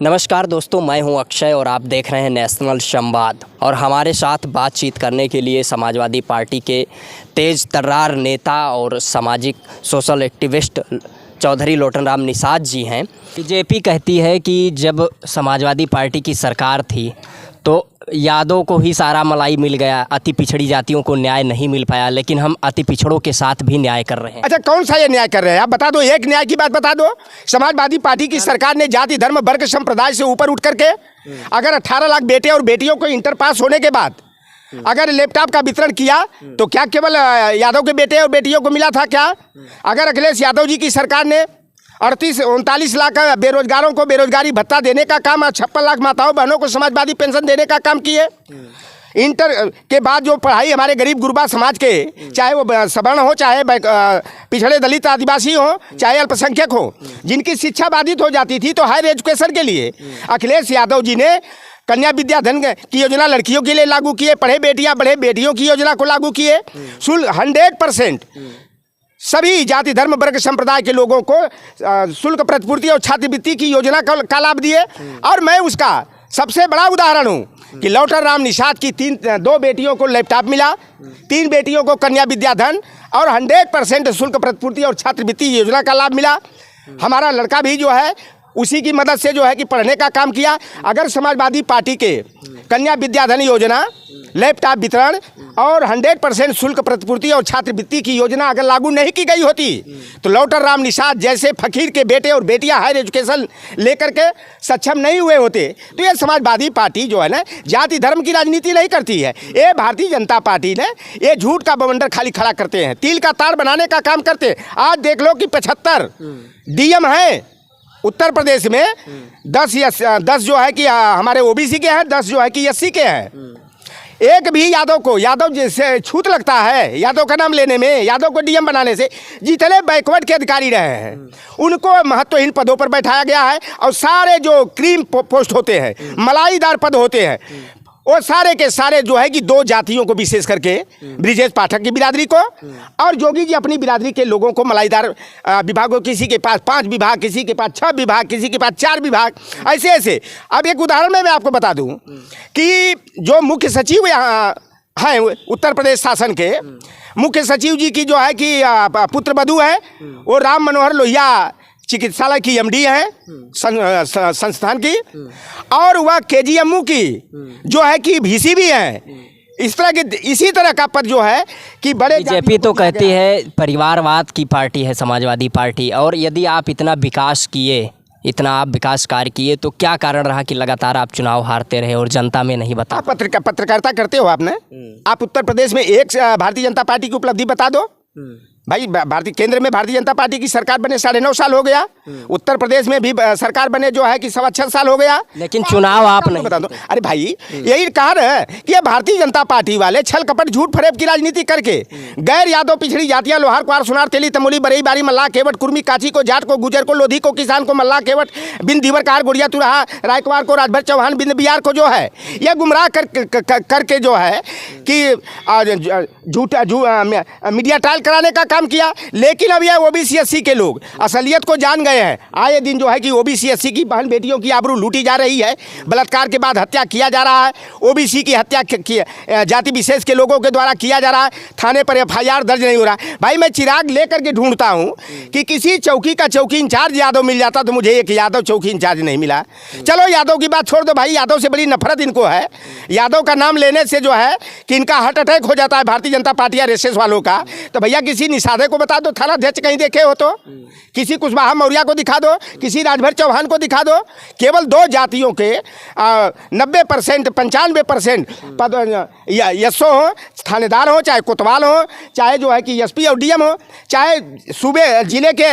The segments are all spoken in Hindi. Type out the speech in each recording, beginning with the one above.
नमस्कार दोस्तों, मैं हूं अक्षय और आप देख रहे हैं नेशनल संवाद। और हमारे साथ बातचीत करने के लिए समाजवादी पार्टी के तेज तर्रार नेता और सामाजिक सोशल एक्टिविस्ट चौधरी लोटनराम निषाद जी हैं। बीजेपी कहती है कि जब समाजवादी पार्टी की सरकार थी तो यादव को ही सारा मलाई मिल गया, अति पिछड़ी जातियों को न्याय नहीं मिल पाया, लेकिन हम अति पिछड़ों के साथ भी न्याय कर रहे हैं। अच्छा, कौन सा ये न्याय कर रहे हैं? आप बता दो, एक न्याय की बात बता दो। समाजवादी पार्टी की सरकार ने जाति धर्म वर्ग संप्रदाय से ऊपर उठ करके अगर 18 लाख बेटे और बेटियों को इंटर पास होने के बाद अगर लैपटॉप का वितरण किया तो क्या केवल यादव के बेटे और बेटियों को मिला था क्या? अगर अखिलेश यादव जी की सरकार ने 38-39 लाख बेरोजगारों को बेरोजगारी भत्ता देने का काम, 56 लाख माताओं बहनों को समाजवादी पेंशन देने का काम किए, इंटर के बाद जो पढ़ाई हमारे गरीब गुरबा समाज के, चाहे वो सवर्ण हो, चाहे पिछड़े दलित आदिवासी हो, चाहे अल्पसंख्यक हो, जिनकी शिक्षा बाधित हो जाती थी, तो हायर एजुकेशन के लिए अखिलेश यादव जी ने कन्या विद्याधन की योजना लड़कियों के लिए लागू किए, पढ़े बेटियां बढ़े बेटियों की योजना को लागू किए, 100% सभी जाति धर्म वर्ग संप्रदाय के लोगों को शुल्क प्रतिपूर्ति और छात्रवृत्ति की योजना का लाभ दिए। और मैं उसका सबसे बड़ा उदाहरण हूँ कि लोटनराम निषाद की 2 बेटियों को लैपटॉप मिला, 3 बेटियों को कन्या विद्याधन और 100% शुल्क प्रतिपूर्ति और छात्रवृत्ति योजना का लाभ मिला। हमारा लड़का भी जो है उसी की मदद से जो है कि पढ़ने का काम किया। अगर समाजवादी पार्टी के कन्या विद्याधन योजना, लैपटॉप वितरण और 100% शुल्क प्रतिपूर्ति और छात्रवृत्ति की योजना अगर लागू नहीं की गई होती तो लोटनराम निषाद जैसे फकीर के बेटे और बेटियां हायर एजुकेशन लेकर के सक्षम नहीं हुए होते। तो ये समाजवादी पार्टी जो है ना, जाति धर्म की राजनीति नहीं करती है। ये भारतीय जनता पार्टी ने ये झूठ का बवंडर खाली खड़ा करते हैं, तिल का ताड़ बनाने का काम करते हैं। आज देख लो कि 75 डीएम हैं उत्तर प्रदेश में, 10 जो है कि हमारे ओबीसी के हैं, 10 जो है कि एससी के हैं। एक भी यादव जैसे छूत लगता है यादव का नाम लेने में, यादव को डीएम बनाने से। जितने बैकवर्ड के अधिकारी रहे हैं उनको महत्वहीन पदों पर बैठाया गया है, और सारे जो क्रीम पोस्ट होते हैं, मलाईदार पद होते हैं, वो सारे के सारे जो है कि 2 जातियों को, विशेष करके ब्रिजेश पाठक की बिरादरी को और जोगी जी अपनी बिरादरी के लोगों को मलाईदार विभागों, किसी के पास 5 विभाग, किसी के पास 6 विभाग, किसी के पास 4 विभाग, ऐसे ऐसे। अब एक उदाहरण मैं आपको बता दूं कि जो मुख्य सचिव यहाँ हैं उत्तर प्रदेश शासन के, मुख्य सचिव जी की जो है कि पुत्र वधू है, वो राम मनोहर लोहिया चिकित्सालय की एमडी है संस्थान की, और वह केजीएमयू की जो है कि वीसी भी है। इस तरह के इसी तरह का पद जो है कि बड़े बीजेपी तो कहती है परिवारवाद की पार्टी है समाजवादी पार्टी, और यदि आप इतना विकास किए, इतना आप विकास कार्य किए, तो क्या कारण रहा कि लगातार आप चुनाव हारते रहे और जनता में नहीं बता? पत्रकारिता करते हो आपने, आप उत्तर प्रदेश में एक भारतीय जनता पार्टी की उपलब्धि बता दो भाई। भारतीय केंद्र में भारतीय जनता पार्टी की सरकार बने 9.5 साल हो गया, उत्तर प्रदेश में भी सरकार बने जो है कि 6.25 साल हो गया, लेकिन चुनाव आप नहीं बता दो। अरे भाई, यही कारण है कि ये भारतीय जनता पार्टी वाले छल कपट झूठ फरेब की राजनीति करके गैर यादव पिछड़ी जातियां, लोहार कुआर सुनार तेली तमोली बरई बारी मल्लाह केवट कुर्मी काची को जाट को गुजर को लोधी को किसान को मल्लाह केवट बिन दीवर कार गुड़िया तुराहा रायकुमार को राजभर चौहान बिन बिहार को जो है यह गुमराह करके जो है कि झूठा मीडिया ट्रायल कराने का काम किया। लेकिन अब यह ओबीसी एससी के लोग असलियत को जान गए हैं। आए दिन जो है कि ओबीसी एससी की बहन बेटियों की आबरू लूटी जा रही है, बलात्कार के बाद हत्या किया जा रहा है, ओबीसी की हत्या जाति विशेष के लोगों के द्वारा किया जा रहा है, थाने पर एफआईआर दर्ज नहीं हो रहा। भाई, मैं चिराग लेकर के ढूंढता हूं कि किसी चौकी का चौकी इंचार्ज यादव मिल जाता, तो मुझे एक यादव चौकी इंचार्ज नहीं मिला। चलो यादव की बात छोड़ दो भाई, यादव से बड़ी नफरत इनको है। यादव का नाम लेने से जो है कि इनका हार्ट अटैक हो जाता है भारतीय जनता पार्टी या रेसेस वालों का। तो भैया किसी निषादे को बता दो, थाना अध्यक्ष कहीं देखे हो तो, किसी कुशवाहा मौर्य को दिखा दो, किसी राजभर चौहान को दिखा दो। केवल 2 जातियों के 90% 95% पद यशो हो, थानेदार हो, चाहे कोतवाल हो, चाहे जो है कि एसपी और डीएम हो, चाहे सूबे जिले के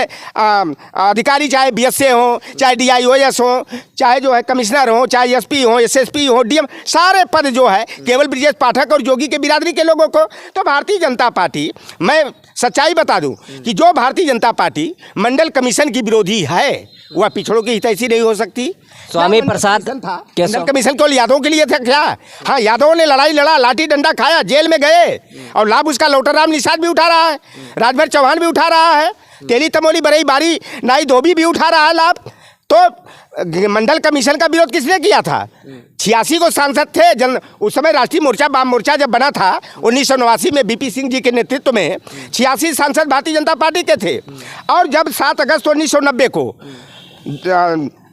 अधिकारी, चाहे बीएसए हो, चाहे डीआईओएस हो, चाहे जो है कमिश्नर हो, चाहे एसपी हो, एसएसपी हो, डीएम, सारे पद जो है केवल ब्रिजेश पाठक और जोगी के बिरादरी के लोगों को। तो भारतीय जनता पार्टी, मैं सच्चाई बता दूं कि जो भारतीय जनता पार्टी मंडल कमीशन की विरोधी है, वह पिछड़ों की हितैषी नहीं हो सकती। स्वामी प्रसाद था मंडल कमीशन केवल यादवों के लिए था क्या? हाँ, यादवों ने लड़ाई लड़ा, लाठी डंडा खाया, जेल में गए, और लाभ उसका लोटनराम निषाद भी उठा रहा है, राजभर चौहान भी उठा रहा है, तेली तमोली बरई बारी नाई धोबी भी उठा रहा है लाभ। तो मंडल कमीशन का विरोध किसने किया था? 86 को सांसद थे उस समय राष्ट्रीय मोर्चा वाम मोर्चा जब बना था 1989 में बीपी सिंह जी के नेतृत्व में 86 सांसद भारतीय जनता पार्टी के थे। और जब 7 अगस्त 1990 को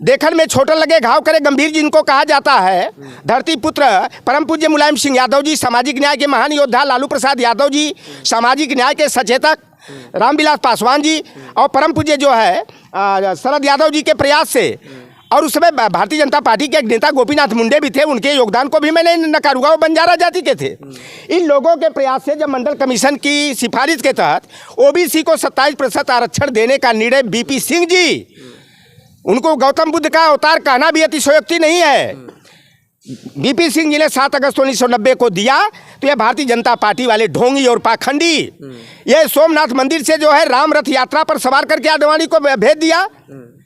देखन में छोटे लगे घाव करे गंभीर जिनको कहा जाता है, धरती पुत्र परम पूज्य मुलायम सिंह यादव जी, सामाजिक न्याय के महान योद्धा लालू प्रसाद यादव जी, सामाजिक न्याय के सचेतक रामविलास पासवान जी और परम पूज्य जो है शरद यादव जी के प्रयास से, और उस समय भारतीय जनता पार्टी के एक नेता गोपीनाथ मुंडे भी थे, उनके योगदान को भी मैं नहीं नकारूंगा, वो बंजारा जाति के थे। इन लोगों के प्रयास से जब मंडल कमीशन की सिफारिश के तहत ओबीसी को 27% आरक्षण देने का निर्णय बीपी सिंह जी, उनको गौतम बुद्ध का अवतार कहना भी अतिशयोक्ति नहीं है, बीपी सिंह जी ने 7 अगस्त 1990 को दिया, तो यह भारतीय जनता पार्टी वाले ढोंगी और पाखंडी ये सोमनाथ मंदिर से जो है राम रथ यात्रा पर सवार करके आडवाणी को भेज दिया।